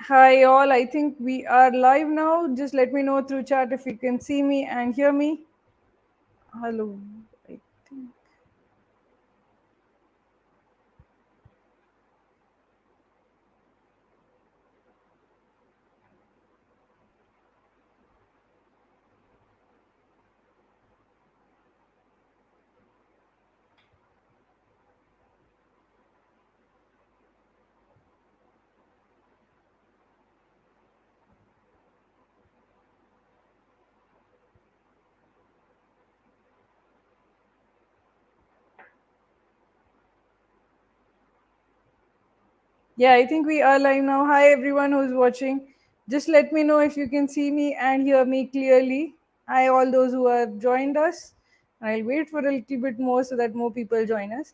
Hi all, I think we are live now. Just let me know through chat if you can see me and hear me. Hello. I think. Yeah, I think we are live now. Hi everyone who's watching. Just let me know if you can see me and hear me clearly. Hi all those who have joined us. I'll wait for a little bit more so that more people join us.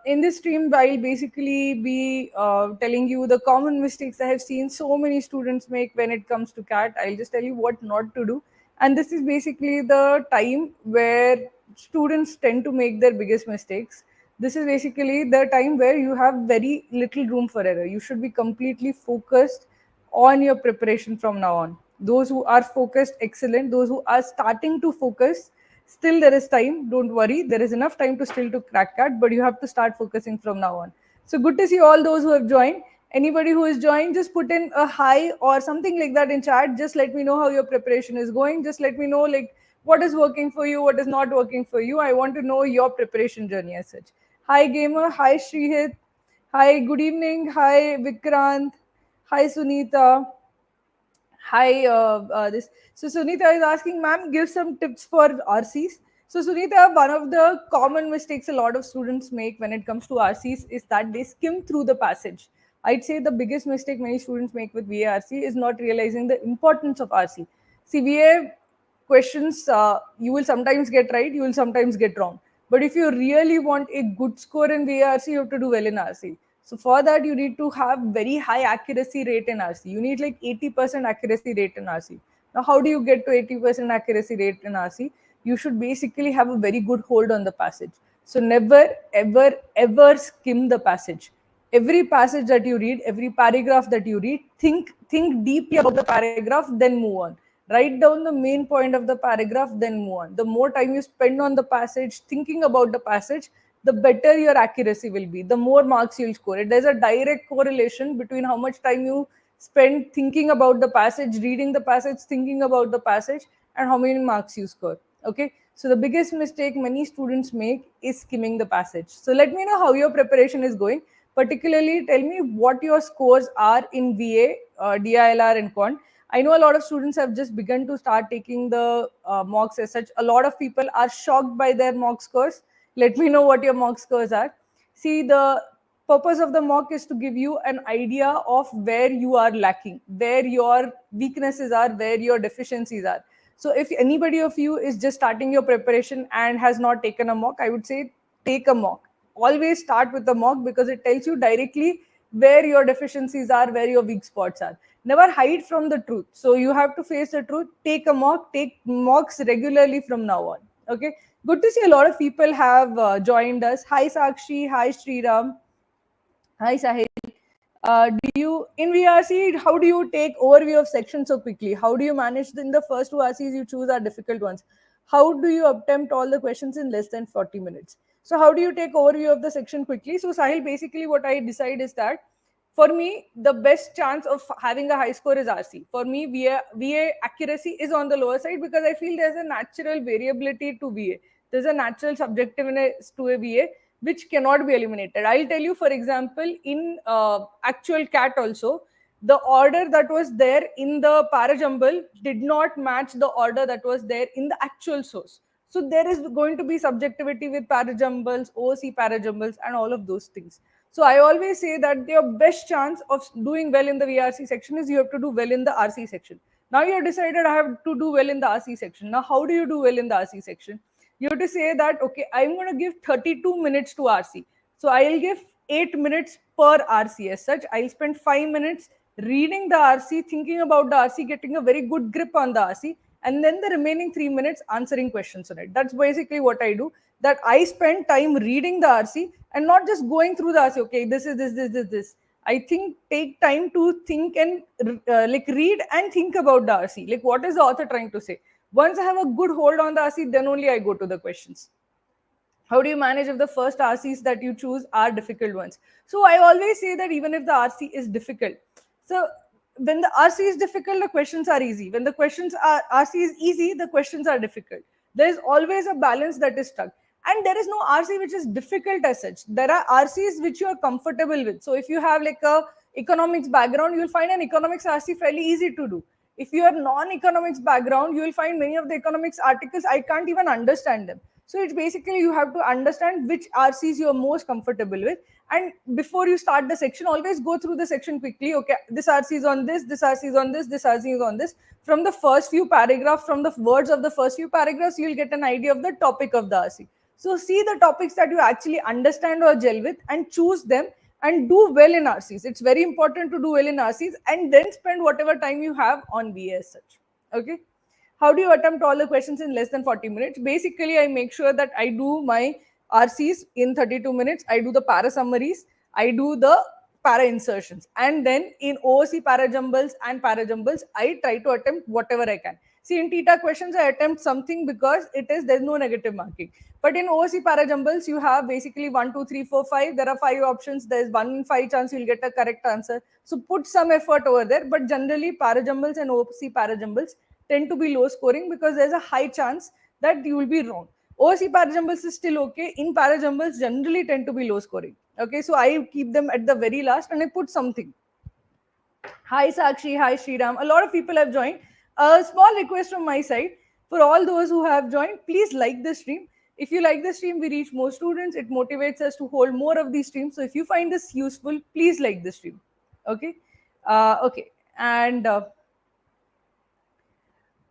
In this stream, I'll basically be telling you the common mistakes I have seen so many students make when it comes to CAT. I'll just tell you what not to do. And this is basically the time where students tend to make their biggest mistakes. This is basically the time where you have very little room for error. You should be completely focused on your preparation from now on. Those who are focused, excellent. Those who are starting to focus, still there is time. Don't worry, there is enough time to still to crack that, but you have to start focusing from now on. So good to see all those who have joined. Anybody who is joined, just put in a hi or something like that in chat. Just let me know how your preparation is going. Just let me know like what is working for you, what is not working for you. I want to know your preparation journey as such. Hi gamer, hi Shrihit, hi good evening, hi Vikrant, hi Sunita, hi this. So Sunita is asking, ma'am, give some tips for RCs. So Sunita, one of the common mistakes a lot of students make when it comes to RCs is that they skim through the passage. I'd say the biggest mistake many students make with VARC is not realizing the importance of RC. See, VA questions you will sometimes get right, you will sometimes get wrong. But if you really want a good score in VARC, you have to do well in RC. So for that, you need to have very high accuracy rate in RC. You need like 80% accuracy rate in RC. Now, how do you get to 80% accuracy rate in RC? You should basically have a very good hold on the passage. So never, ever, ever skim the passage. Every passage that you read, every paragraph that you read, think deeply about the paragraph, then move on. Write down the main point of the paragraph, then move on. The more time you spend on the passage, thinking about the passage, the better your accuracy will be, the more marks you'll score. There's a direct correlation between how much time you spend thinking about the passage, reading the passage, thinking about the passage, and how many marks you score. Okay, so the biggest mistake many students make is skimming the passage. So let me know how your preparation is going. Particularly, tell me what your scores are in VA, DILR, and Quant. I know a lot of students have just begun to start taking the mocks as such. A lot of people are shocked by their mock scores. Let me know what your mock scores are. See, the purpose of the mock is to give you an idea of where you are lacking, where your weaknesses are, where your deficiencies are. So if anybody of you is just starting your preparation and has not taken a mock, I would say take a mock. Always start with the mock because it tells you directly where your deficiencies are, where your weak spots are. Never hide from the truth. So you have to face the truth. Take a mock, take mocks regularly from now on. Okay, good to see a lot of people have joined us. Hi Sakshi, hi Sriram, hi Sahil. Do you in VRC? How do you take overview of sections so quickly? How do you manage in the first two RCs you choose are difficult ones? How do you attempt all the questions in less than 40 minutes? So how do you take overview of the section quickly? So Sahil, basically what I decide is that for me the best chance of having a high score is RC. For me, VA accuracy is on the lower side because I feel there's a natural variability to VA. There's a natural subjectiveness to a VA which cannot be eliminated. I'll tell you, for example, in actual CAT also, the order that was there in the parajumble did not match the order that was there in the actual source. So there is going to be subjectivity with parajumbles, OC parajumbles, and all of those things. So I always say that your best chance of doing well in the VRC section is you have to do well in the RC section. Now you have decided I have to do well in the RC section. Now how do you do well in the RC section? You have to say that, okay, I'm going to give 32 minutes to RC. So I'll give 8 minutes per RC. As such, I'll spend 5 minutes reading the RC, thinking about the RC, getting a very good grip on the RC, and then the remaining 3 minutes answering questions on it. That's basically what I do. That I spend time reading the RC and not just going through the RC. Okay, this is this. I think take time to think and like read and think about the RC. Like what is the author trying to say? Once I have a good hold on the RC, then only I go to the questions. How do you manage if the first RCs that you choose are difficult ones? So I always say that even if the RC is difficult, so when the RC is difficult, the questions are easy. When the questions are RC is easy, the questions are difficult. There is always a balance that is struck. And there is no RC which is difficult as such. There are RCs which you are comfortable with. So if you have like a economics background, you'll find an economics RC fairly easy to do. If you are non-economics background, you will find many of the economics articles I can't even understand them. So it's basically you have to understand which RCs you are most comfortable with. And before you start the section, always go through the section quickly. Okay, this RC is on this RC is on this RC is on this. From the first few paragraphs, from the words of the first few paragraphs, you will get an idea of the topic of the RC. So see the topics that you actually understand or gel with and choose them and do well in RCs. It's very important to do well in RCs and then spend whatever time you have on BA as such. Okay. How do you attempt all the questions in less than 40 minutes? Basically, I make sure that I do my RCs in 32 minutes. I do the para summaries. I do the para insertions. And then in OOC para jumbles and para jumbles, I try to attempt whatever I can. See, in TETA questions, I attempt something because there's no negative marking. But in OOC para jumbles, you have basically 1, 2, 3, 4, 5. There are 5 options. There's 1 in 5 chance you'll get a correct answer. So put some effort over there. But generally, para jumbles and OOC para jumbles tend to be low scoring because there's a high chance that you will be wrong. OOC parajumbles is still okay. In parajumbles, generally tend to be low scoring. Okay, so I keep them at the very last and I put something. Hi Sakshi, hi Sriram. A lot of people have joined. A small request from my side for all those who have joined, please like the stream. If you like the stream, we reach more students. It motivates us to hold more of these streams. So if you find this useful, please like the stream. Okay. Okay. And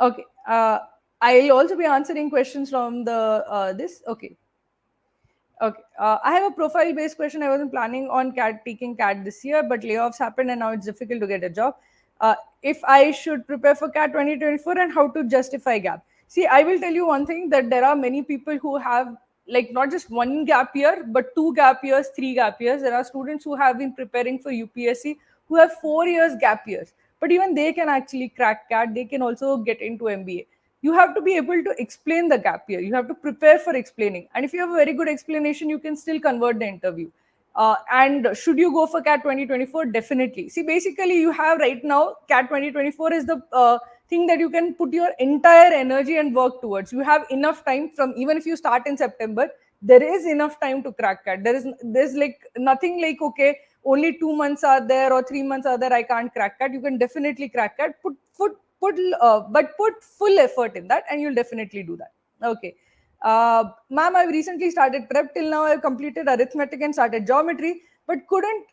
okay. I'll also be answering questions from the this. Okay. Okay. I have a profile-based question. I wasn't planning on taking CAT this year, but layoffs happened and now it's difficult to get a job. If I should prepare for CAT 2024 and how to justify gap. See, I will tell you one thing that there are many people who have like not just one gap year, but 2 gap years, 3 gap years. There are students who have been preparing for UPSC who have 4 years gap years, but even they can actually crack CAT. They can also get into MBA. You have to be able to explain the gap year. You have to prepare for explaining. And if you have a very good explanation, you can still convert the interview. And should you go for CAT 2024? Definitely. See, basically, you have right now CAT 2024 is the thing that you can put your entire energy and work towards. You have enough time from even if you start in September, there is enough time to crack CAT. There's like nothing like okay, only 2 months are there or 3 months are there. I can't crack CAT. You can definitely crack CAT. But put full effort in that and you'll definitely do that. Okay. Ma'am, I've recently started prep. Till now I've completed arithmetic and started geometry, but couldn't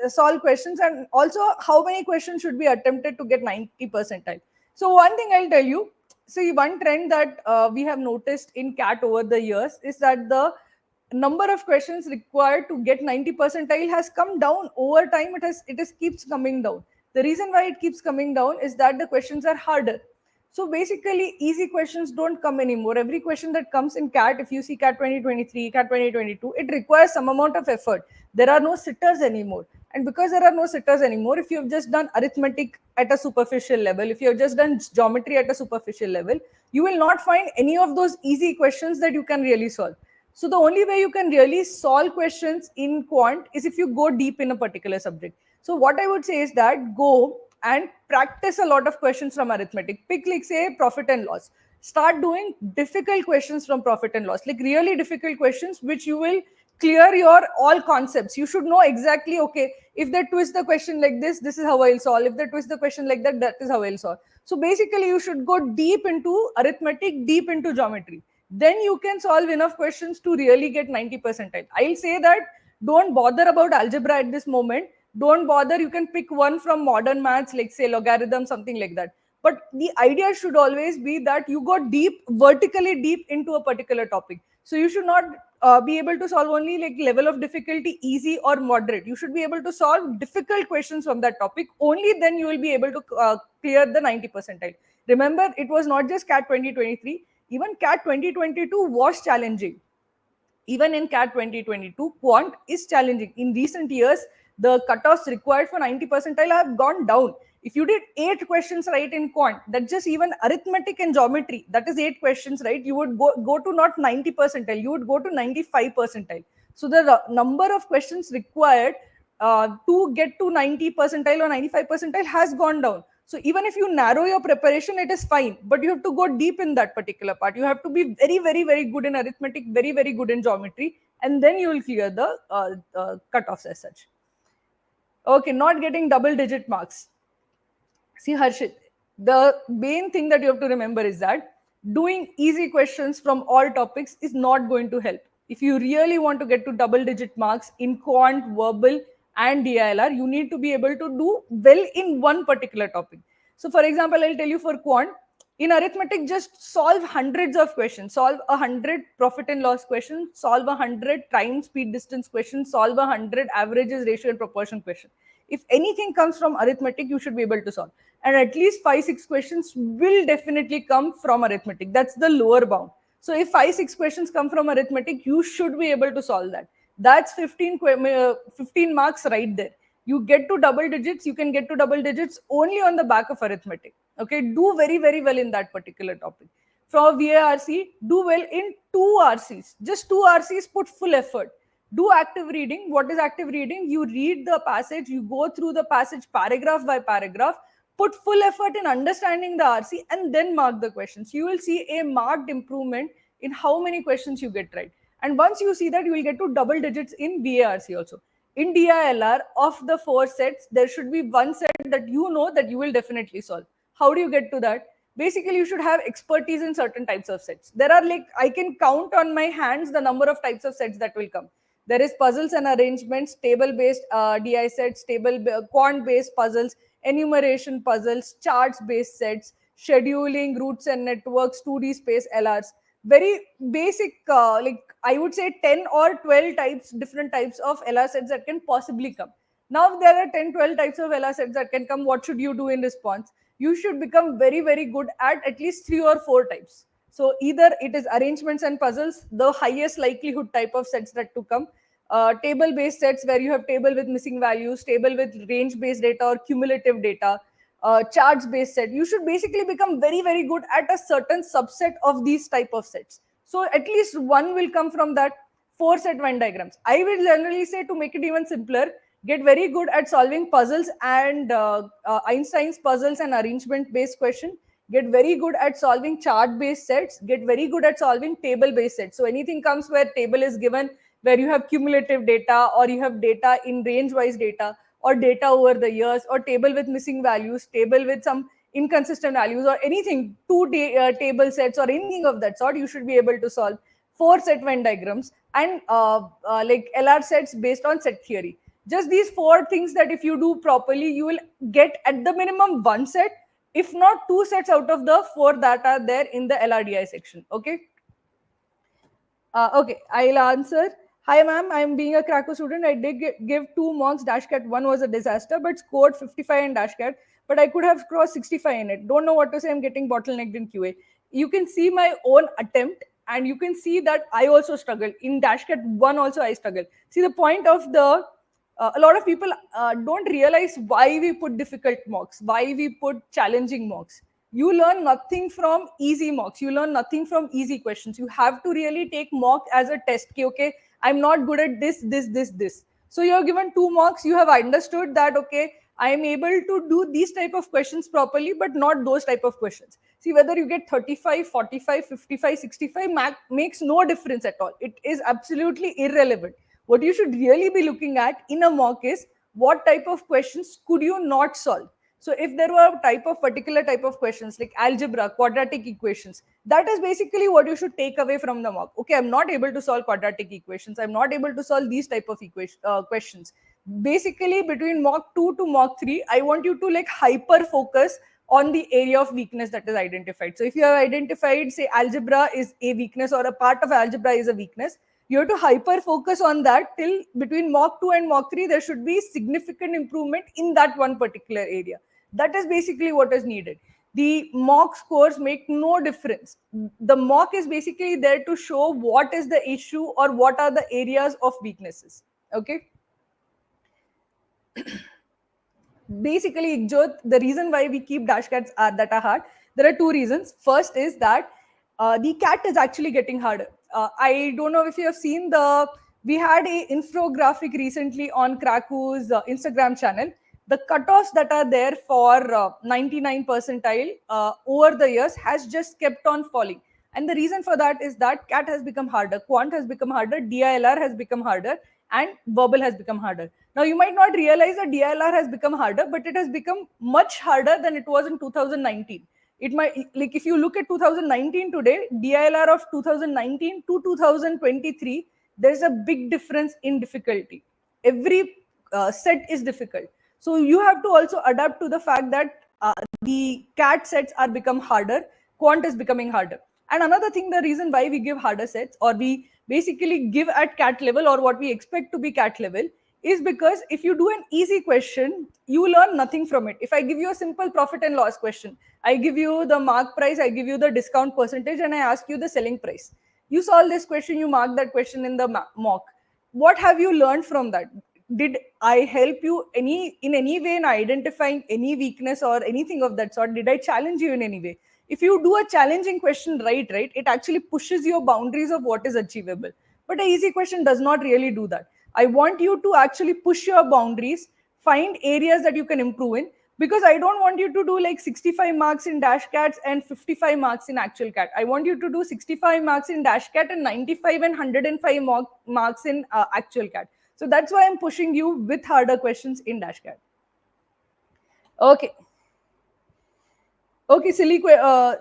solve questions. And also, how many questions should be attempted to get 90 percentile? So one thing I'll tell you, see, one trend that we have noticed in CAT over the years is that the number of questions required to get 90 percentile has come down over time. It keeps coming down. The reason why it keeps coming down is that the questions are harder. So basically, easy questions don't come anymore. Every question that comes in CAT, if you see CAT 2023, CAT 2022, it requires some amount of effort. There are no sitters anymore. And because there are no sitters anymore, if you have just done arithmetic at a superficial level, if you have just done geometry at a superficial level, you will not find any of those easy questions that you can really solve. So the only way you can really solve questions in quant is if you go deep in a particular subject. So what I would say is that go and practice a lot of questions from arithmetic. Pick like say profit and loss. Start doing difficult questions from profit and loss, like really difficult questions which you will clear your all concepts. You should know exactly, okay, if they twist the question like this is how I'll solve. If they twist the question like that is how I'll solve. So basically you should go deep into arithmetic, deep into geometry. Then you can solve enough questions to really get 90 percentile. I'll say that don't bother about algebra at this moment. Don't bother. You can pick one from modern maths, like say logarithm, something like that. But the idea should always be that you go deep, vertically deep into a particular topic. So you should not be able to solve only like level of difficulty easy or moderate. You should be able to solve difficult questions from that topic. Only then you will be able to clear the 90 percentile. Remember, it was not just CAT 2023. Even CAT 2022 was challenging. Even in CAT 2022, quant is challenging. In recent years, The cutoffs required for 90 percentile have gone down. If you did 8 questions right in quant, that's just even arithmetic and geometry, that is 8 questions right, you would go to not 90 percentile, you would go to 95 percentile. So the number of questions required to get to 90 percentile or 95 percentile has gone down. So even if you narrow your preparation, it is fine, but you have to go deep in that particular part. You have to be very, very, very good in arithmetic, very, very good in geometry, and then you will clear the cutoffs as such. Okay, not getting double digit marks. See, Harshit, the main thing that you have to remember is that doing easy questions from all topics is not going to help. If you really want to get to double digit marks in quant, verbal, and DILR, you need to be able to do well in one particular topic. So, for example, I'll tell you for quant, in arithmetic, just solve hundreds of questions. Solve 100 profit and loss questions, solve 100 time, speed, distance questions, solve 100 averages, ratio, and proportion questions. If anything comes from arithmetic, you should be able to solve. And at least 5-6 questions will definitely come from arithmetic. That's the lower bound. So if 5-6 questions come from arithmetic, you should be able to solve that. That's 15 marks right there. You get to double digits, you can get to double digits only on the back of arithmetic. Okay, do very, very well in that particular topic. For VARC, do well in 2 RCs. Just 2 RCs, put full effort. Do active reading. What is active reading? You read the passage, you go through the passage paragraph by paragraph, put full effort in understanding the RC, and then mark the questions. You will see a marked improvement in how many questions you get right. And once you see that, you will get to double digits in VARC also. In DILR, of the 4 sets, there should be 1 set that you know that you will definitely solve. How do you get to that? Basically, you should have expertise in certain types of sets. There are, like, I can count on my hands the number of types of sets that will come. There is puzzles and arrangements, table-based DI sets, quant-based puzzles, enumeration puzzles, charts-based sets, scheduling, routes and networks, 2D space LRs. Very basic, like I would say 10 or 12 types, different types of LR sets that can possibly come. Now there are 10, 12 types of LR sets that can come. What should you do in response? You should become very, very good at least 3 or 4 types. So either it is arrangements and puzzles, the highest likelihood type of sets that to come. Table based sets where you have table with missing values, table with range based data or cumulative data, charts based set. You should basically become very, very good at a certain subset of these type of sets. So at least one will come from that. 4 set Venn diagrams. I will generally say, to make it even simpler, get very good at solving puzzles and Einstein's puzzles and arrangement based question. Get very good at solving chart based sets. Get very good at solving table based sets. So anything comes where table is given, where you have cumulative data, or you have data in range wise data, or data over the years, or table with missing values, table with some inconsistent values, or anything, table sets or anything of that sort, you should be able to solve. 4 set Venn diagrams and like LR sets based on set theory. Just these 4 things that if you do properly, you will get at the minimum 1 set, if not 2 sets out of the 4 that are there in the LRDI section. Okay. Okay, I'll answer. Hi, ma'am. I'm being a Krakow student. I did give 2 mocks. Dashcat 1 was a disaster, but scored 55 in Dashcat. But I could have crossed 65 in it. Don't know what to say. I'm getting bottlenecked in QA. You can see my own attempt, and you can see that I also struggled. In Dashcat 1 also I struggled. See, the point of the a lot of people don't realize why we put difficult mocks, why we put challenging mocks. You learn nothing from easy mocks, you learn nothing from easy questions. You have to really take mock as a test. Okay, I'm not good at this. So you're given 2 mocks, you have understood that, okay, I am able to do these type of questions properly, but not those type of questions. See, whether you get 35, 45, 55, 65 makes no difference at all. It is absolutely irrelevant. What you should really be looking at in a mock is what type of questions could you not solve. So if there were a particular type of questions like algebra, quadratic equations, that is basically what you should take away from the mock. Okay, I'm not able to solve quadratic equations, I'm not able to solve these type of questions. Basically, between mock 2 to mock 3, I want you to like hyper focus on the area of weakness that is identified. So if you have identified, say, algebra is a weakness, or a part of algebra is a weakness, you have to hyper focus on that. Till between mock 2 and mock 3, there should be significant improvement in that one particular area. That is basically what is needed. The mock scores make no difference. The mock is basically there to show what is the issue or what are the areas of weaknesses. Okay. Basically, Jyot, the reason why we keep dash cats are that are hard, there are two reasons. First is that the cat is actually getting harder. I don't know if you have seen we had a infographic recently on Kraku's Instagram channel. The cutoffs that are there for 99 percentile over the years has just kept on falling. And the reason for that is that cat has become harder, quant has become harder, DILR has become harder, and verbal has become harder. Now, you might not realize that DILR has become harder, but it has become much harder than it was in 2019. It might, like, if you look at 2019 today, DILR of 2019 to 2023, there's a big difference in difficulty. Every set is difficult. So you have to also adapt to the fact that the CAT sets are become harder, quant is becoming harder. And another thing, the reason why we give harder sets, or we basically give at CAT level, or what we expect to be CAT level, is because if you do an easy question, you learn nothing from it. If I give you a simple profit and loss question, I give you the mark price, I give you the discount percentage, and I ask you the selling price. You solve this question, you mark that question in the mock. What have you learned from that? Did I help you in any way in identifying any weakness or anything of that sort? Did I challenge you in any way? If you do a challenging question right, it actually pushes your boundaries of what is achievable. But a easy question does not really do that. I want you to actually push your boundaries, find areas that you can improve in, because I don't want you to do like 65 marks in dash cats and 55 marks in actual cat. I want you to do 65 marks in dash cat and 95 and 105 marks in actual cat. So that's why I'm pushing you with harder questions in dash cat. Okay. Okay, silly.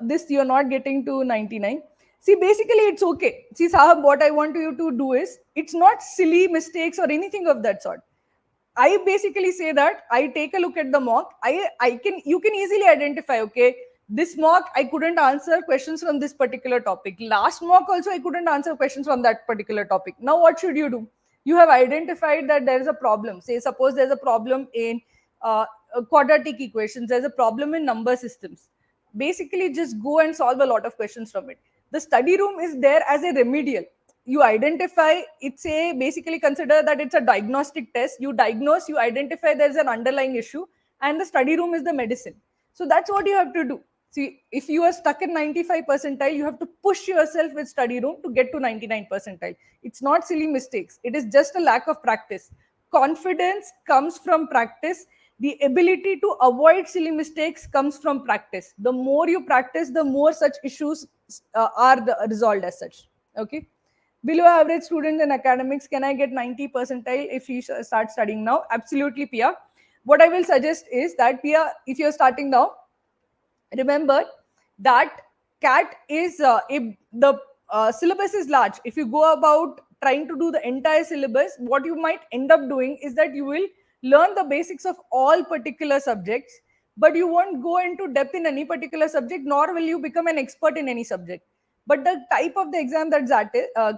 This you're not getting to 99. See, basically, it's okay. See, Sahab, what I want you to do is, it's not silly mistakes or anything of that sort. I basically say that I take a look at the mock. You can easily identify, okay, this mock I couldn't answer questions from this particular topic. Last mock also I couldn't answer questions from that particular topic. Now what should you do? You have identified that there is a problem. Say suppose there's a problem in quadratic equations. There's a problem in number systems. Basically, just go and solve a lot of questions from it. The study room is there as a remedial. You identify, it's a basically consider that it's a diagnostic test. You diagnose, you identify there's an underlying issue, and the study room is the medicine. So that's what you have to do. See, if you are stuck in 95 percentile, you have to push yourself with study room to get to 99 percentile. It's not silly mistakes, it is just a lack of practice. Confidence comes from practice. The ability to avoid silly mistakes comes from practice. The more you practice, the more such issues resolved as such. Okay. Below average students in academics, can I get 90 percentile if you start studying now? Absolutely, Pia. What I will suggest is that, Pia, if you're starting now, remember that cat is the syllabus is large. If you go about trying to do the entire syllabus, what you might end up doing is that you will learn the basics of all particular subjects, but you won't go into depth in any particular subject, nor will you become an expert in any subject. But the type of the exam that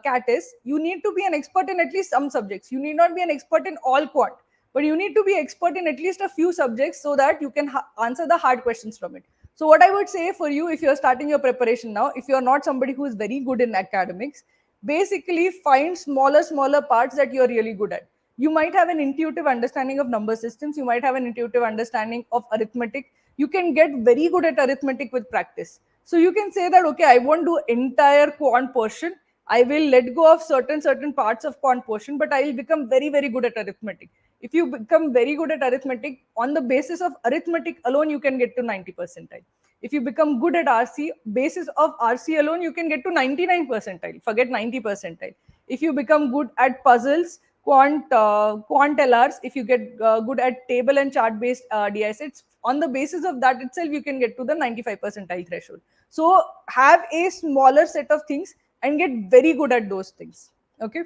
cat is, you need to be an expert in at least some subjects. You need not be an expert in all quant, but you need to be expert in at least a few subjects so that you can answer the hard questions from it. So what I would say for you, if you're starting your preparation now, if you're not somebody who is very good in academics, basically find smaller parts that you're really good at. You might have an intuitive understanding of number systems, you might have an intuitive understanding of arithmetic. You can get very good at arithmetic with practice. So you can say that, okay, I won't do entire quant portion, I will let go of certain parts of quant portion, but I will become very good at arithmetic. If you become very good at arithmetic, on the basis of arithmetic alone, you can get to 90 percentile. If you become good at RC, basis of RC alone, you can get to 99 percentile. Forget 90 percentile. If you become good at puzzles, quant LRs, if you get good at table and chart based DI sets, on the basis of that itself, you can get to the 95 percentile threshold. So have a smaller set of things and get very good at those things. Okay.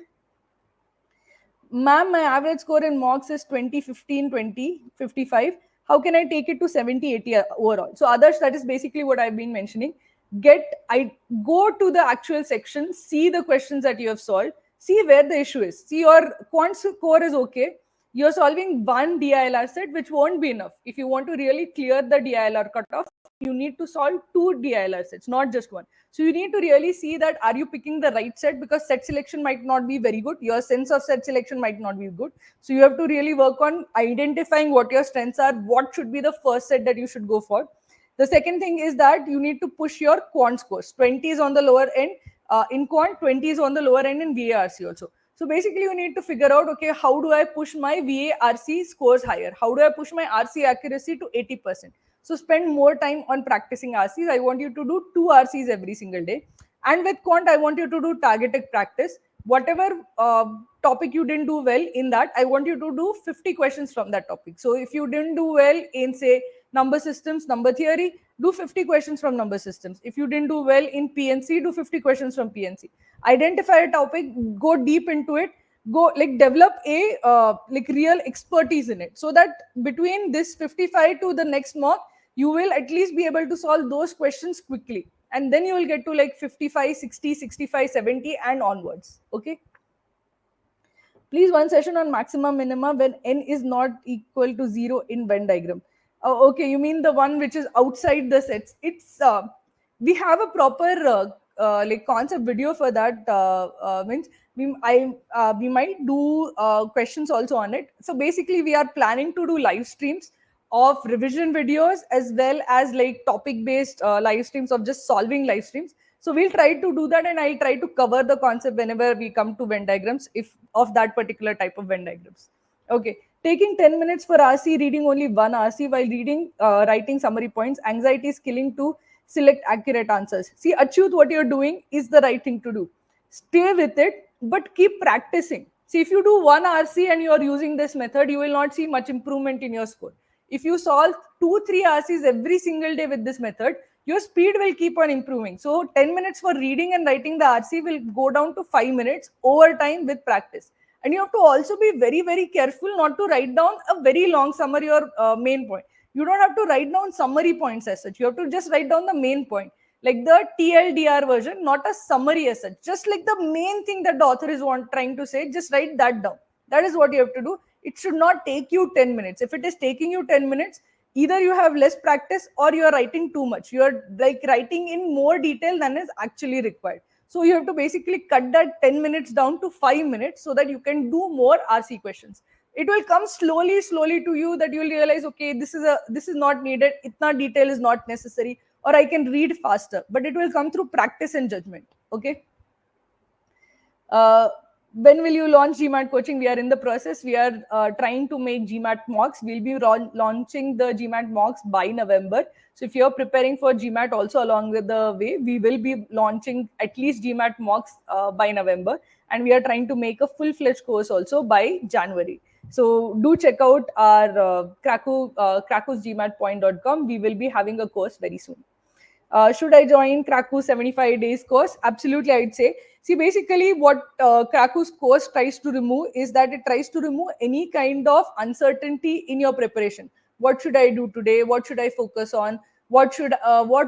Ma'am, my average score in mocks is 20, 15, 20, 55. How can I take it to 70, 80 overall? So others, that is basically what I've been mentioning. I go to the actual section, see the questions that you have solved, see where the issue is. See, your quant score is okay. You're solving one DILR set, which won't be enough. If you want to really clear the DILR cutoff, you need to solve 2 DILR sets, not just one. So you need to really see that are you picking the right set, because set selection might not be very good. Your sense of set selection might not be good. So you have to really work on identifying what your strengths are, what should be the first set that you should go for. The second thing is that you need to push your quant scores. 20 is on the lower end in quant, 20 is on the lower end in VARC also. So basically, you need to figure out, okay, how do I push my VARC scores higher? How do I push my RC accuracy to 80%? So spend more time on practicing RCs. I want you to do 2 RCs every single day. And with quant, I want you to do targeted practice. Whatever topic you didn't do well in that, I want you to do 50 questions from that topic. So if you didn't do well in, say, number systems, number theory, do 50 questions from number systems. If you didn't do well in PNC, do 50 questions from PNC. Identify a topic, go deep into it, go like develop a like real expertise in it, so that between this 55 to the next mock, you will at least be able to solve those questions quickly, and then you will get to like 55, 60, 65, 70 and onwards. Okay. Please, one session on maxima minima when n is not equal to 0 in Venn diagram. Okay, you mean the one which is outside the sets. It's we have a proper like concept video for that. Means we might do questions also on it. So basically, we are planning to do live streams of revision videos as well as like topic based live streams of just solving live streams. So we'll try to do that, and I'll try to cover the concept whenever we come to Venn diagrams, if of that particular type of Venn diagrams. Okay, taking 10 minutes for RC, reading only one RC while reading, writing summary points. Anxiety is killing to select accurate answers. See, Achyut, what you're doing is the right thing to do. Stay with it, but keep practicing. See, if you do one RC and you're using this method, you will not see much improvement in your score. If you solve 2-3 RCs every single day with this method, your speed will keep on improving. So 10 minutes for reading and writing the RC will go down to 5 minutes over time with practice. And you have to also be very, very careful not to write down a very long summary or main point. You don't have to write down summary points as such. You have to just write down the main point, like the TLDR version, not a summary as such. Just like the main thing that the author is trying to say, just write that down. That is what you have to do. It should not take you 10 minutes. If it is taking you 10 minutes, either you have less practice or you are writing too much. You are like writing in more detail than is actually required. So you have to basically cut that 10 minutes down to 5 minutes so that you can do more RC questions. It will come slowly to you that you will realize, okay, this is not needed. Itna detail is not necessary, or I can read faster, but it will come through practice and judgment. Okay. When will you launch GMAT coaching? We are in the process. We are trying to make GMAT mocks. We'll be launching the GMAT mocks by November. So if you're preparing for GMAT also along with the way, we will be launching at least GMAT mocks by November. And we are trying to make a full-fledged course also by January. So do check out our krakusgmatpoint.com. We will be having a course very soon. Should I join Kraku's 75 days course? Absolutely, I would say. See, basically, what Kraku's course tries to remove is that it tries to remove any kind of uncertainty in your preparation. What should I do today? What should I focus on? What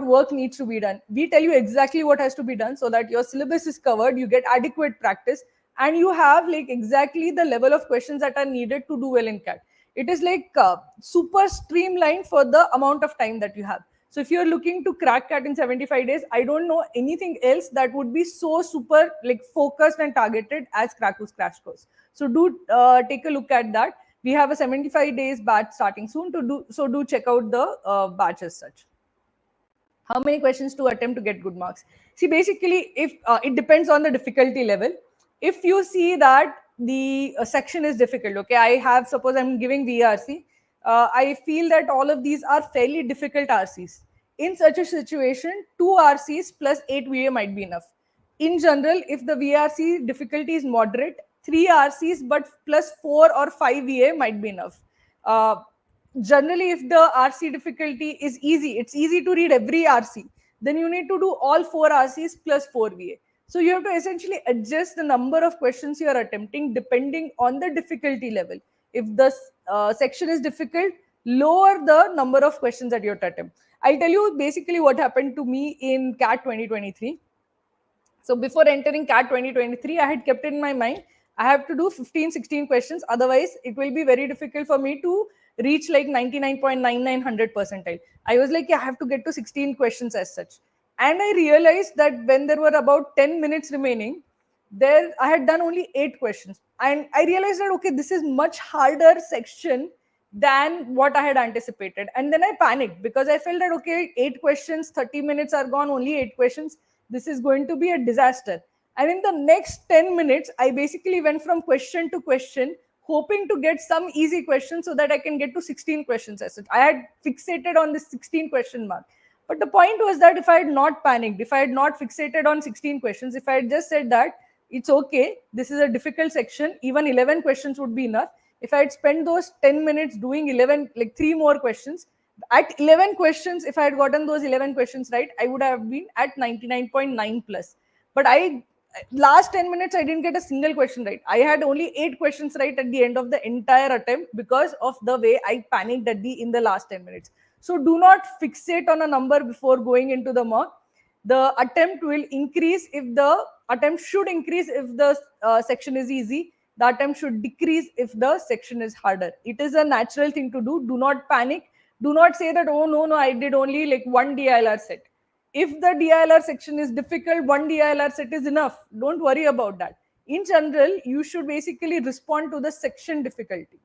work needs to be done? We tell you exactly what has to be done so that your syllabus is covered, you get adequate practice, and you have like exactly the level of questions that are needed to do well in CAT. It is like super streamlined for the amount of time that you have. So if you're looking to crack CAT in 75 days, I don't know anything else that would be so super like focused and targeted as Kraku's crash course. So do take a look at that. We have a 75 days batch starting soon to do. So do check out the batch as such. How many questions to attempt to get good marks? See, basically, if it depends on the difficulty level. If you see that the section is difficult, okay, I have, suppose I'm giving VRC, I feel that all of these are fairly difficult RCs. In such a situation, 2 RCs plus 8 VA might be enough. In general, if the VRC difficulty is moderate, 3 RCs but plus 4 or 5 VA might be enough. Generally, if the RC difficulty is easy, it's easy to read every RC, then you need to do all 4 RCs plus 4 VA. So you have to essentially adjust the number of questions you are attempting depending on the difficulty level. If the section is difficult, lower the number of questions that you have to attempt. I'll tell you basically what happened to me in CAT 2023. So before entering CAT 2023, I had kept in my mind, I have to do 15, 16 questions. Otherwise, it will be very difficult for me to reach like 99.9900 percentile. I was like, yeah, I have to get to 16 questions as such. And I realized that when there were about 10 minutes remaining, there I had done only 8 questions. And I realized that, okay, this is much harder section than what I had anticipated. And then I panicked because I felt that, okay, 8 questions, 30 minutes are gone, only 8 questions. This is going to be a disaster. And in the next 10 minutes, I basically went from question to question, hoping to get some easy questions so that I can get to 16 questions as such. I had fixated on this 16 question mark. But the point was that if I had not panicked, if I had not fixated on 16 questions, if I had just said that it's okay, this is a difficult section, even 11 questions would be enough. If I had spent those 10 minutes doing 11, like 3 more questions, at 11 questions, if I had gotten those 11 questions right, I would have been at 99.9 plus. But last 10 minutes, I didn't get a single question right. I had only 8 questions right at the end of the entire attempt because of the way I panicked in the last 10 minutes. So do not fixate on a number before going into the mock. The attempt will increase if the attempt should increase if the section is easy. The attempt should decrease if the section is harder. It is a natural thing to do. Do not panic. Do not say that, oh no, I did only like one DILR set. If the DILR section is difficult, one DILR set is enough. Don't worry about that. In general, you should basically respond to the section difficulty.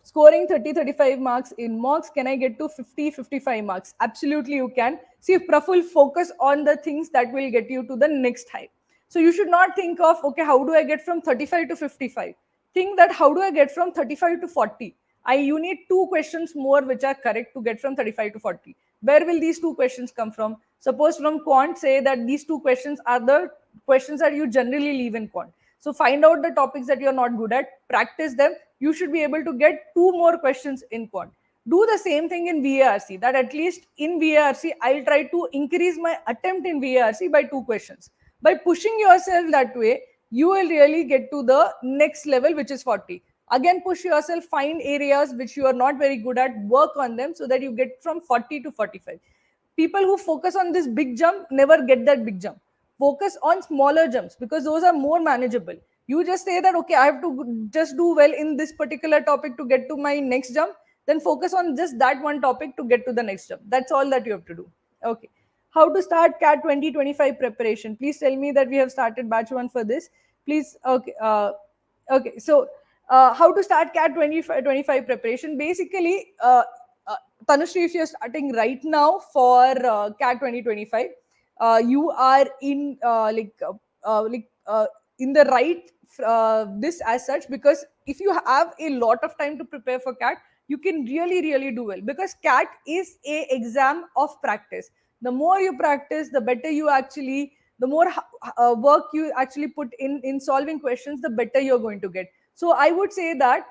Scoring 30-35 marks in mocks, can I get to 50-55 marks? Absolutely you can. See, if Praful, focus on the things that will get you to the next height. So you should not think of, okay, how do I get from 35 to 55? Think that how do I get from 35 to 40? You need 2 questions more which are correct to get from 35 to 40. Where will these 2 questions come from? Suppose from quant, say that these 2 questions are the questions that you generally leave in quant. So find out the topics that you're not good at, practice them. You should be able to get 2 more questions in quant. Do the same thing in VRC, that at least in VRC, I'll try to increase my attempt in VRC by 2 questions. By pushing yourself that way, you will really get to the next level, which is 40. Again, push yourself, find areas which you are not very good at, work on them so that you get from 40 to 45. People who focus on this big jump never get that big jump. Focus on smaller jumps because those are more manageable. You just say that, okay, I have to just do well in this particular topic to get to my next jump, then focus on just that one topic to get to the next jump. That's all that you have to do. Okay. How to start CAT 2025 preparation? Please tell me that we have started batch 1 for this. Please. Okay. Okay. So how to start CAT 2025 preparation? Basically, Tanushree, if you're starting right now for CAT 2025, you are in in the right this as such, because if you have a lot of time to prepare for CAT, you can really do well, because CAT is a exam of practice. The more you practice, the better you actually, the more work you actually put in solving questions, the better you're going to get. So I would say that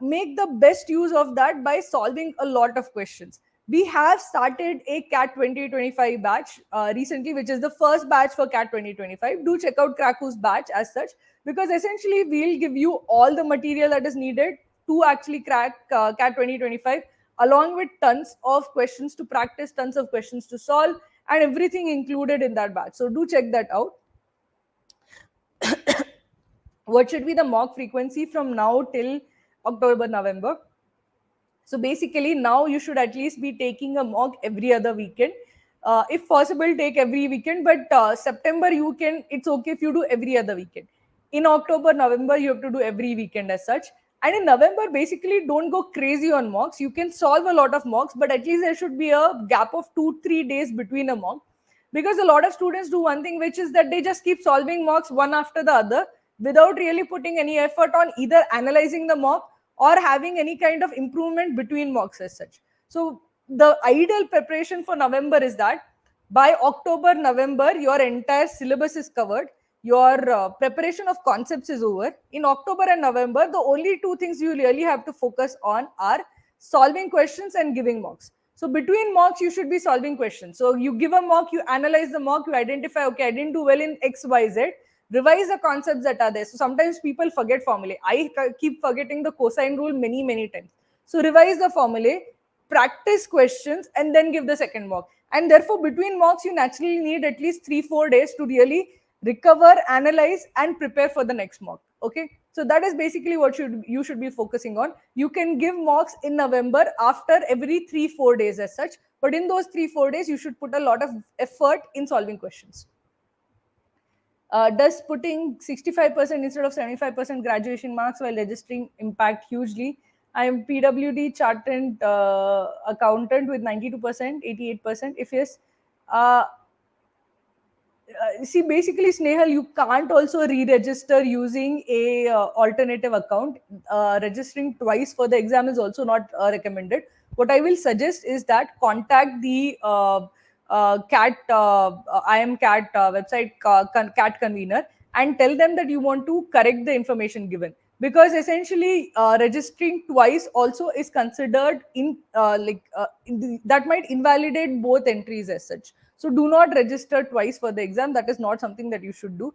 make the best use of that by solving a lot of questions. We have started a CAT 2025 batch recently, which is the first batch for CAT 2025. Do check out Kraku's batch as such, because essentially we'll give you all the material that is needed to actually crack CAT 2025, along with tons of questions to practice, tons of questions to solve, and everything included in that batch. So do check that out. What should be the mock frequency from now till October, November? So basically, now you should at least be taking a mock every other weekend. If possible, take every weekend. But September, you can. It's okay if you do every other weekend. In October, November, you have to do every weekend as such. And in November, basically, don't go crazy on mocks. You can solve a lot of mocks, but at least there should be a gap of 2-3 days between a mock, because a lot of students do one thing, which is that they just keep solving mocks one after the other without really putting any effort on either analyzing the mock or having any kind of improvement between mocks as such. So the ideal preparation for November is that by October, November, your entire syllabus is covered. Your preparation of concepts is over. In October and November, the only 2 things you really have to focus on are solving questions and giving mocks. So between mocks, you should be solving questions. So you give a mock, you analyze the mock, you identify, okay, I didn't do well in X, Y, Z. Revise the concepts that are there. So sometimes people forget formulae. I keep forgetting the cosine rule many times. So revise the formulae, practice questions, and then give the second mock. And therefore, between mocks, you naturally need at least 3-4 days to really recover, analyze, and prepare for the next mock. Okay, so that is basically what you should be focusing on. You can give mocks in November after every 3-4 days as such, but in those 3-4 days you should put a lot of effort in solving questions. Does putting 65% instead of 75% graduation marks while registering impact hugely? I am PWD chartered accountant with 92%, 88%. If yes, uh, see, basically, Snehal, you can't also re-register using a alternative account. Registering twice for the exam is also not recommended. What I will suggest is that contact the cat I am cat website cat convener, and tell them that you want to correct the information given, because essentially registering twice also is considered that might invalidate both entries as such. So do not register twice for the exam. That is not something that you should do.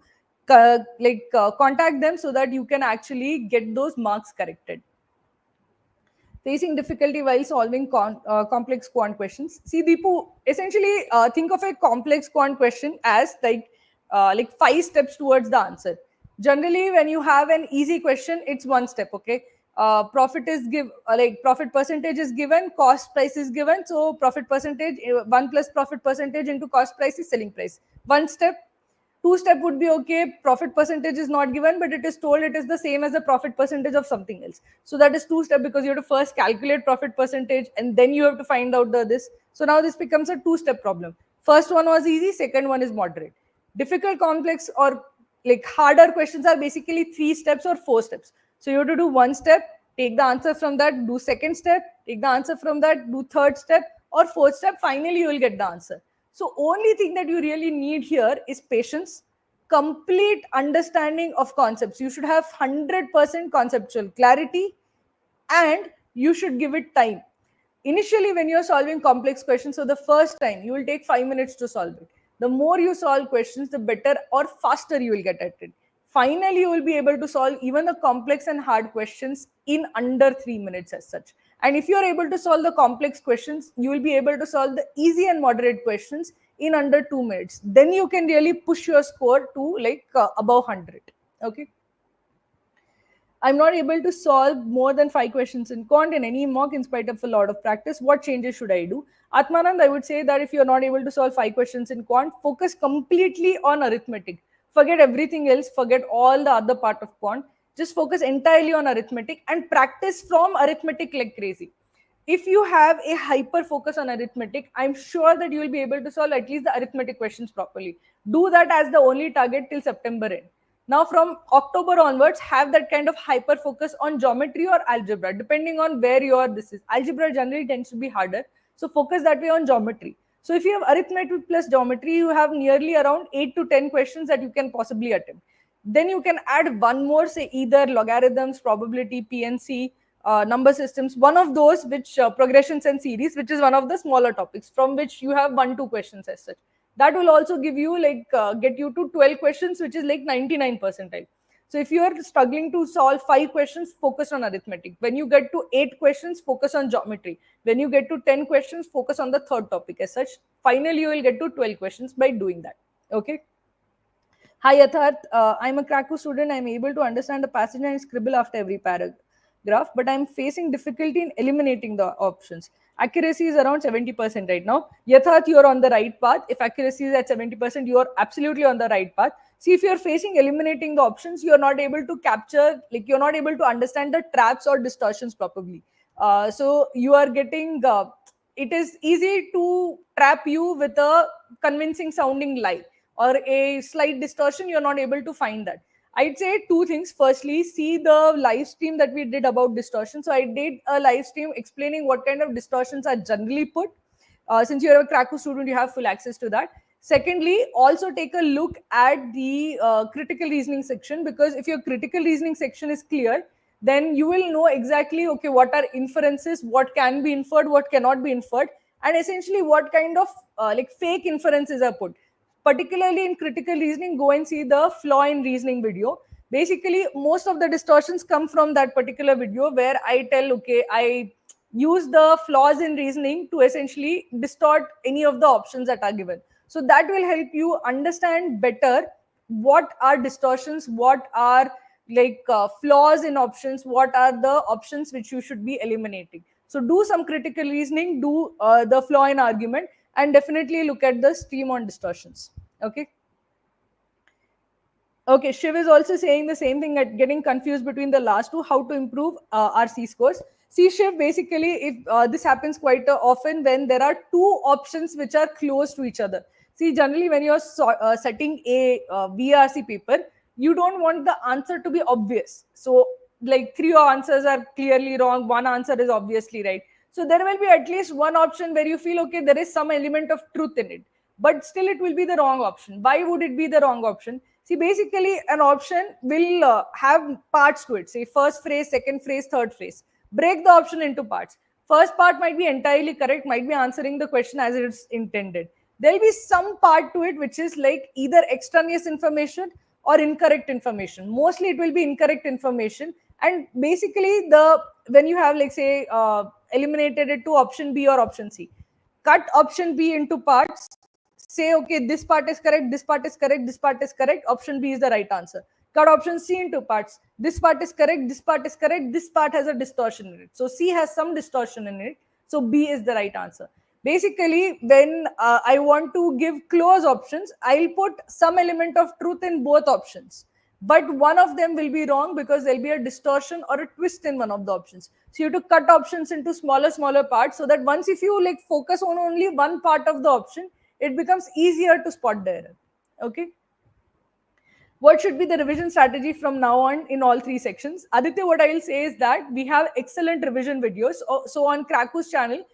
Contact them so that you can actually get those marks corrected. Facing difficulty while solving complex quant questions. See, Deepu, essentially think of a complex quant question as like 5 steps towards the answer. Generally, when you have an easy question, it's one step. Okay, profit percentage is given, cost price is given. So profit percentage, 1 plus profit percentage into cost price is selling price. One step. Two-step would be okay, profit percentage is not given, but it is told it is the same as the profit percentage of something else. So that is two-step, because you have to first calculate profit percentage and then you have to find out the this. So now this becomes a two-step problem. First one was easy, second one is moderate. Difficult, complex, or like harder questions are basically 3 steps or 4 steps. So you have to do one step, take the answer from that, do second step, take the answer from that, do third step or fourth step. Finally, you will get the answer. So only thing that you really need here is patience, complete understanding of concepts. You should have 100% conceptual clarity, and you should give it time. Initially, when you're solving complex questions, so the first time you will take 5 minutes to solve it. The more you solve questions, the better or faster you will get at it. Finally, you will be able to solve even the complex and hard questions in under 3 minutes as such. And if you are able to solve the complex questions, you will be able to solve the easy and moderate questions in under 2 minutes. Then you can really push your score to above 100. Okay. I'm not able to solve more than 5 questions in quant in any mock in spite of a lot of practice. What changes should I do? Atmanand, I would say that if you're not able to solve 5 questions in quant, focus completely on arithmetic. Forget everything else, forget all the other part of quant. Just focus entirely on arithmetic and practice from arithmetic like crazy. If you have a hyper focus on arithmetic, I'm sure that you will be able to solve at least the arithmetic questions properly. Do that as the only target till September end. Now, from October onwards, have that kind of hyper focus on geometry or algebra, depending on where your this is. Algebra generally tends to be harder, so focus that way on geometry. So, if you have arithmetic plus geometry, you have nearly around 8 to 10 questions that you can possibly attempt. Then you can add one more, say either logarithms, probability, PNC, number systems, one of those which progressions and series, which is one of the smaller topics from which you have 1-2 questions as such. That will also give you get you to 12 questions, which is like 99 percentile. So if you are struggling to solve 5 questions, focus on arithmetic. When you get to 8 questions, focus on geometry. When you get to 10 questions, focus on the third topic as such. Finally, you will get to 12 questions by doing that. Okay. Hi, Yatharth. I'm a Krakow student. I'm able to understand the passage and scribble after every paragraph, but I'm facing difficulty in eliminating the options. Accuracy is around 70% right now. Yatharth, you're on the right path. If accuracy is at 70%, you're absolutely on the right path. See, if you're facing eliminating the options, you're not able to capture, you're not able to understand the traps or distortions properly. So you are getting, it is easy to trap you with a convincing sounding lie or a slight distortion. You're not able to find that. I'd say two things. Firstly, see the live stream that we did about distortion. So I did a live stream explaining what kind of distortions are generally put. Since you're a Krakow student, you have full access to that. Secondly, also take a look at the critical reasoning section, because if your critical reasoning section is clear, then you will know exactly, okay, what are inferences, what can be inferred, what cannot be inferred, and essentially what kind of fake inferences are put. Particularly in critical reasoning, go and see the flaw in reasoning video. Basically, most of the distortions come from that particular video where I tell, okay, I use the flaws in reasoning to essentially distort any of the options that are given. So that will help you understand better what are distortions, what are flaws in options, what are the options which you should be eliminating. So do some critical reasoning, do the flaw in argument, and definitely look at the stream on distortions. Okay. Okay, Shiv is also saying the same thing, at getting confused between the last two, how to improve our C scores. See, Shiv, basically, if this happens quite often when there are two options which are close to each other. See, generally, when you're setting a VRC paper, you don't want the answer to be obvious. So, like, three answers are clearly wrong, one answer is obviously right. So, there will be at least one option where you feel, okay, there is some element of truth in it, but still it will be the wrong option. Why would it be the wrong option? See, basically, an option will have parts to it. Say, first phrase, second phrase, third phrase. Break the option into parts. First part might be entirely correct, might be answering the question as it's intended. There'll be some part to it which is like either extraneous information or incorrect information. Mostly, it will be incorrect information. And basically, the when you have, like, say, eliminated it to option B or option C, cut option B into parts, say, okay, this part is correct, this part is correct, this part is correct, option B is the right answer. Cut option C into parts, this part is correct, this part is correct, this part has a distortion in it, so C has some distortion in it, so B is the right answer. Basically, when I want to give close options, I'll put some element of truth in both options, but one of them will be wrong because there'll be a distortion or a twist in one of the options. So you have to cut options into smaller parts, so that once, if you like focus on only one part of the option, it becomes easier to spot the error. Okay. What should be the revision strategy from now on in all three sections? Aditya, what I will say is that we have excellent revision videos. So on Kraku's channel,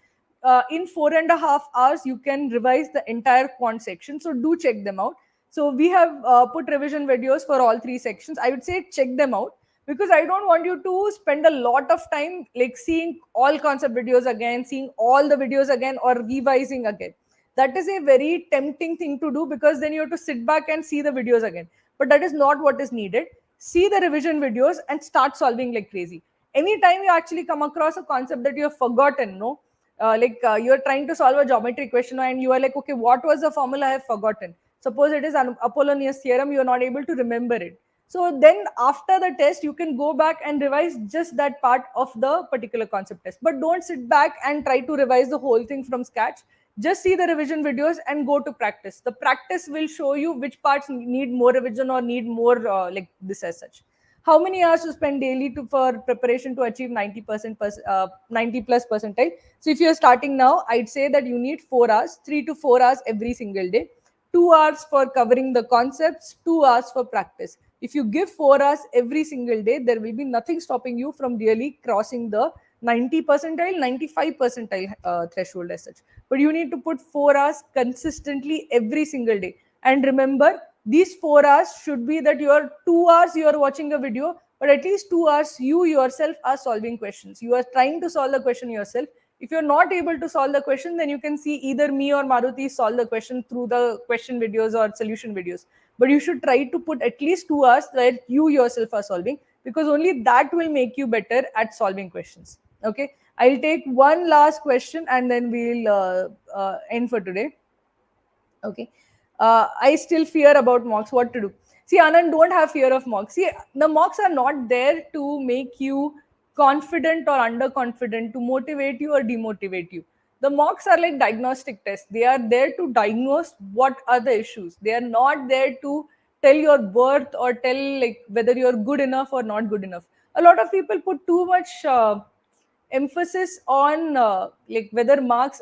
in 4.5 hours, you can revise the entire quant section. So do check them out. So we have put revision videos for all three sections. I would say check them out, because I don't want you to spend a lot of time like seeing all concept videos again, seeing all the videos again, or revising again. That is a very tempting thing to do, because then you have to sit back and see the videos again, but that is not what is needed. See the revision videos and start solving like crazy. Anytime you actually come across a concept that you have forgotten, no, you're trying to solve a geometry question and you are like, okay, what was the formula I have forgotten? Suppose it is an Apollonius theorem, you are not able to remember it. So then after the test, you can go back and revise just that part of the particular concept test. But don't sit back and try to revise the whole thing from scratch. Just see the revision videos and go to practice. The practice will show you which parts need more revision or need more like this as such. How many hours to spend daily for preparation to achieve 90% 90 plus percentile? So if you're starting now, I'd say that you need 4 hours, 3 to 4 hours every single day. 2 hours for covering the concepts, 2 hours for practice. If you give 4 hours every single day, there will be nothing stopping you from really crossing the 90 percentile, 95 percentile threshold as such. But you need to put 4 hours consistently every single day. And remember, these 4 hours should be that you are 2 hours you are watching a video, but at least 2 hours you yourself are solving questions. You are trying to solve the question yourself. If you're not able to solve the question, then you can see either me or Maruti solve the question through the question videos or solution videos. But you should try to put at least 2 hours where you yourself are solving, because only that will make you better at solving questions. Okay, I'll take one last question and then we'll end for today. Okay. I still fear about mocks. What to do? See, Anand, don't have fear of mocks. See, the mocks are not there to make you confident or underconfident, to motivate you or demotivate you. The mocks are like diagnostic tests. They are there to diagnose what are the issues. They are not there to tell your worth or tell like whether you're good enough or not good enough. A lot of people put too much emphasis on like whether marks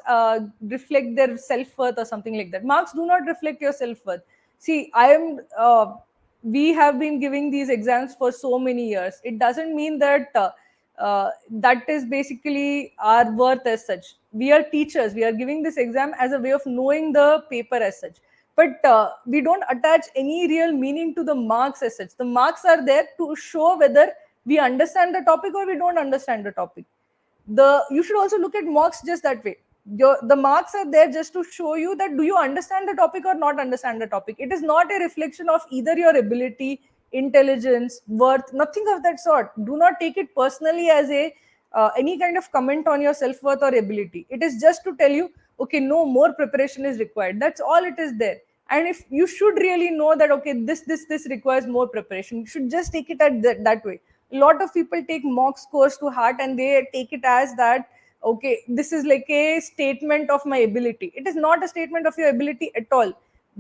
reflect their self-worth or something like that. Marks do not reflect your self-worth. See, I am we have been giving these exams for so many years. It doesn't mean that that is basically our worth as such. We are teachers, we are giving this exam as a way of knowing the paper as such, but we don't attach any real meaning to the marks as such. The marks are there to show whether we understand the topic or we don't understand the topic. You should also look at marks just that way. The marks are there just to show you that do you understand the topic or not understand the topic. It is not a reflection of either your ability, intelligence, worth, nothing of that sort. Do not take it personally as a any kind of comment on your self-worth or ability. It is just to tell you, okay, no more preparation is required. That's all it is there. And if you should really know that okay, this requires more preparation, you should just take it at that way. A lot of people take mock scores to heart, and they take it as that okay, this is like a statement of my ability. It is not a statement of your ability at all.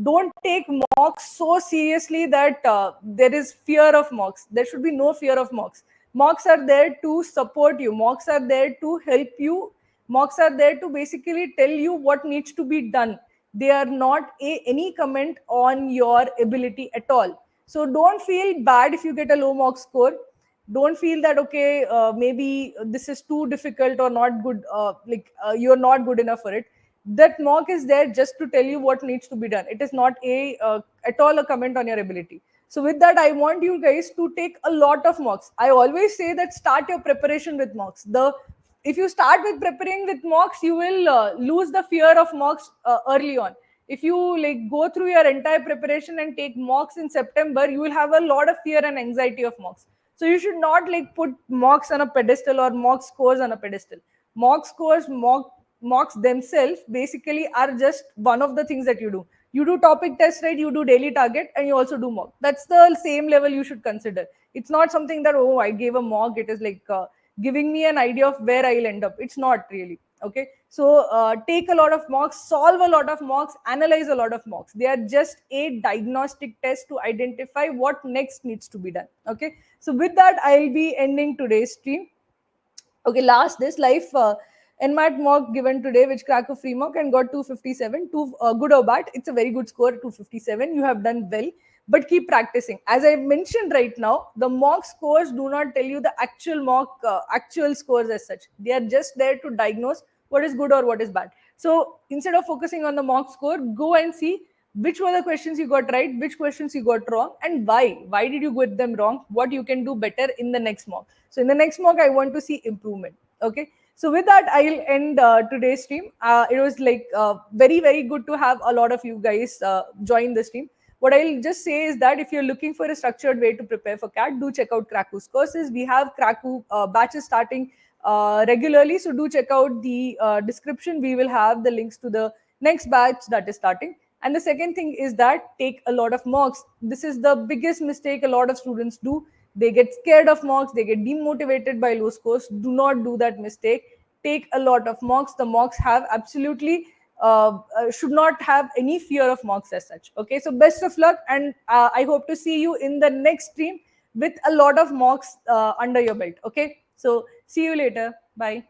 Don't take mocks so seriously that there is fear of mocks. There should be no fear of mocks. Mocks are there to support you, mocks are there to help you, mocks are there to basically tell you what needs to be done. They are not any comment on your ability at all. So don't feel bad if you get a low mock score. Don't feel that okay, maybe this is too difficult or not good, you're not good enough for it. That mock is there just to tell you what needs to be done. It is not a at all a comment on your ability. So with that, I want you guys to take a lot of mocks. I always say that start your preparation with mocks. The If you start with preparing with mocks, you will lose the fear of mocks early on. If you like go through your entire preparation and take mocks in September, you will have a lot of fear and anxiety of mocks. So you should not like put mocks on a pedestal or mock scores on a pedestal. Mock scores, mocks themselves basically are just one of the things that you do. You do topic test, right? You do daily target, and you also do mock. That's the same level you should consider. It's not something that oh, I gave a mock, it is like giving me an idea of where I'll end up. It's not really. Okay. So take a lot of mocks, solve a lot of mocks, analyze a lot of mocks. They are just a diagnostic test to identify what next needs to be done. Okay. So with that, I'll be ending today's stream. Okay, last this life NMAT mock given today, which crack a free mock and got 257. Good or bad, it's a very good score, 257. You have done well, but keep practicing. As I mentioned right now, the mock scores do not tell you the actual actual scores as such. They are just there to diagnose what is good or what is bad. So instead of focusing on the mock score, go and see which were the questions you got right, which questions you got wrong, and why did you get them wrong, what you can do better in the next mock. So in the next mock, I want to see improvement. Okay. So with that, I'll end today's stream. It was like very very good to have a lot of you guys join the stream. What I'll just say is that if you're looking for a structured way to prepare for CAT, do check out Kraku's courses. We have Kraku batches starting regularly, so do check out the description. We will have the links to the next batch that is starting. And the second thing is that take a lot of mocks. This is the biggest mistake a lot of students do. They get scared of mocks, they get demotivated by low scores. Do not do that mistake. Take a lot of mocks. The mocks have absolutely should not have any fear of mocks as such. Okay, so best of luck, and I hope to see you in the next stream with a lot of mocks under your belt. Okay, so see you later. Bye.